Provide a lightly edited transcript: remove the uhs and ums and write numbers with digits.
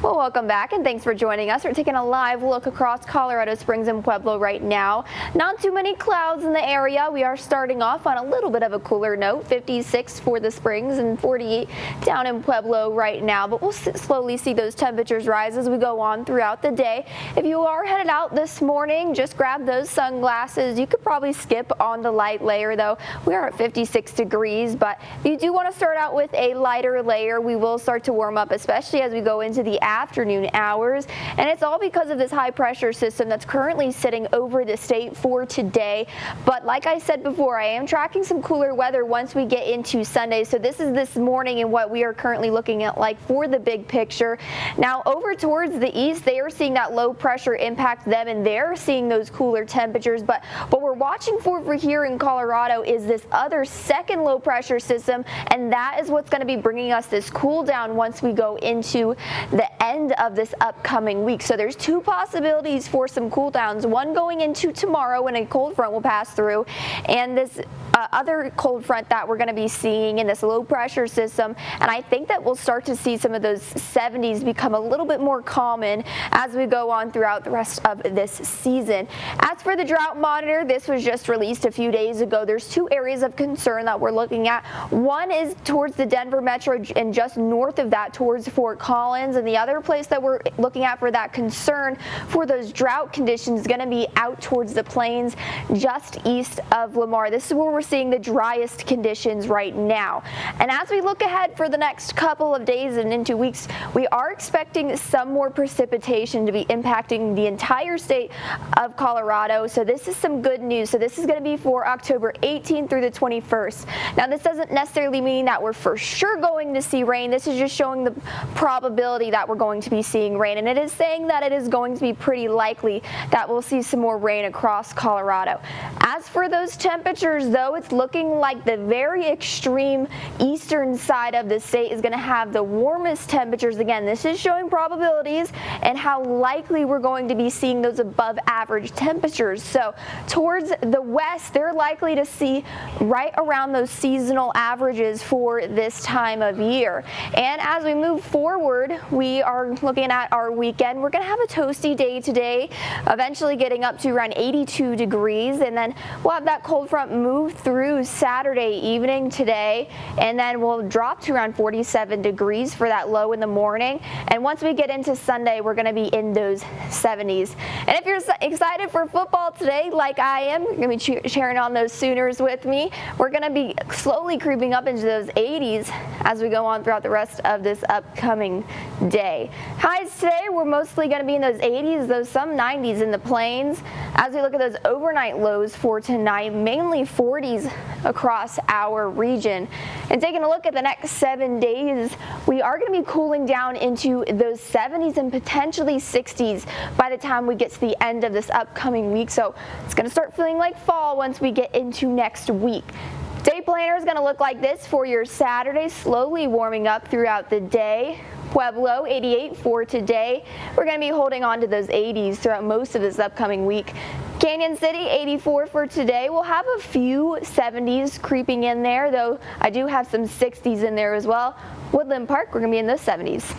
Well, welcome back and thanks for joining us. We're taking a live look across Colorado Springs and Pueblo right now. Not too many clouds in the area. We are starting off on a little bit of a cooler note, 56 for the Springs and 48 down in Pueblo right now. But we'll slowly see those temperatures rise as we go on throughout the day. If you are headed out this morning, just grab those sunglasses. You could probably skip on the light layer though. We are at 56 degrees, but if you do want to start out with a lighter layer, we will start to warm up, especially as we go into the afternoon hours, and it's all because of this high pressure system that's currently sitting over the state for today. But like I said before, I am tracking some cooler weather once we get into Sunday. So this is this morning and what we are currently looking at like for the big picture. Now over towards the east, they are seeing that low pressure impact them and they're seeing those cooler temperatures. But what we're watching for here in Colorado is this other second low pressure system, and that is what's going to be bringing us this cool down once we go into the end of this upcoming week. So there's two possibilities for some cool downs, one going into tomorrow when a cold front will pass through, and this other cold front that we're going to be seeing in this low pressure system. And I think that we'll start to see some of those 70s become a little bit more common as we go on throughout the rest of this season. As for the drought monitor, this was just released a few days ago. There's two areas of concern that we're looking at. One is towards the Denver metro and just north of that towards Fort Collins, and the other place that we're looking at for that concern for those drought conditions is going to be out towards the plains just east of Lamar. This is where we're seeing the driest conditions right now. And as we look ahead for the next couple of days and into weeks, we are expecting some more precipitation to be impacting the entire state of Colorado. So this is some good news. So this is going to be for October 18th through the 21st. Now this doesn't necessarily mean that we're for sure going to see rain. This is just showing the probability that we're going to be seeing rain, and it is saying that it is going to be pretty likely that we'll see some more rain across Colorado. As for those temperatures though, it's looking like the very extreme eastern side of the state is going to have the warmest temperatures. Again, this is showing probabilities and how likely we're going to be seeing those above average temperatures. So towards the west, they're likely to see right around those seasonal averages for this time of year. And as we move forward, we are looking at our weekend. We're going to have a toasty day today, eventually getting up to around 82 degrees, and then we'll have that cold front move through Saturday evening today, and then we'll drop to around 47 degrees for that low in the morning. And once we get into Sunday, we're going to be in those 70s. And if you're excited for football today, like I am, you're going to be cheering on those Sooners with me. We're going to be slowly creeping up into those 80s as we go on throughout the rest of this upcoming day. Highs today, we're mostly going to be in those 80s, though some 90s in the plains. As we look at those overnight lows for tonight, mainly 40s across our region. And taking a look at the next 7 days, we are going to be cooling down into those 70s and potentially 60s by the time we get to the end of this upcoming week. So it's going to start feeling like fall once we get into next week. Day planner is going to look like this for your Saturday, slowly warming up throughout the day. Pueblo, 88 for today. We're going to be holding on to those 80s throughout most of this upcoming week. Canyon City, 84 for today. We'll have a few 70s creeping in there, though I do have some 60s in there as well. Woodland Park, we're going to be in those 70s.